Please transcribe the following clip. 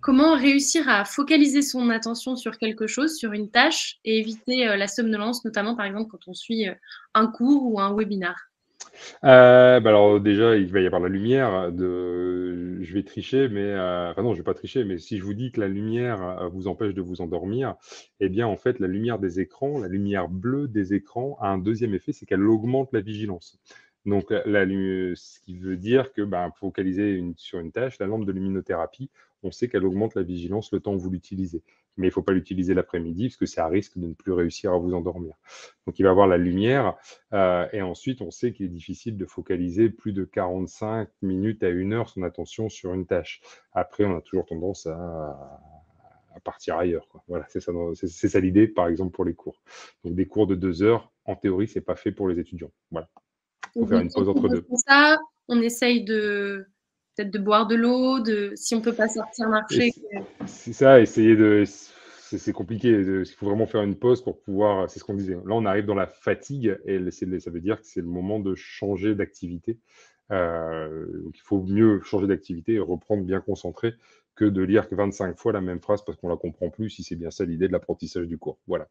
comment réussir à focaliser son attention sur quelque chose, sur une tâche et éviter, la somnolence, notamment, par exemple, quand on suit, un cours ou un webinar? Bah, alors déjà, il va y avoir la lumière je vais tricher, mais enfin non, je vais pas tricher, mais si je vous dis que la lumière, vous empêche de vous endormir, eh bien, en fait, la lumière des écrans, la lumière bleue des écrans a un deuxième effet, c'est qu'elle augmente la vigilance. Donc ce qui veut dire que, ben, focaliser sur une tâche, la lampe de luminothérapie, on sait qu'elle augmente la vigilance le temps où vous l'utilisez. Mais il faut pas l'utiliser l'après-midi parce que c'est à risque de ne plus réussir à vous endormir. Donc il va y avoir la lumière. Et ensuite, on sait qu'il est difficile de focaliser plus de 45 minutes à 1 heure son attention sur une tâche. Après, on a toujours tendance à partir ailleurs, quoi. Voilà, c'est ça l'idée, par exemple, pour les cours. Donc des cours de 2 heures, en théorie, c'est pas fait pour les étudiants. Voilà, il Et faut faire donc une quand pause on entre 2. ressent ça, on essaye de peut-être de boire de l'eau, de si on peut pas sortir Et marcher, c'est ça, essayer de c'est compliqué, il faut vraiment faire une pause pour pouvoir c'est ce qu'on disait. Là, on arrive dans la fatigue et ça veut dire que c'est le moment de changer d'activité. Donc il faut mieux changer d'activité et reprendre bien concentré que de lire que 25 fois la même phrase parce qu'on la comprend plus, si c'est bien ça l'idée de l'apprentissage du cours. Voilà.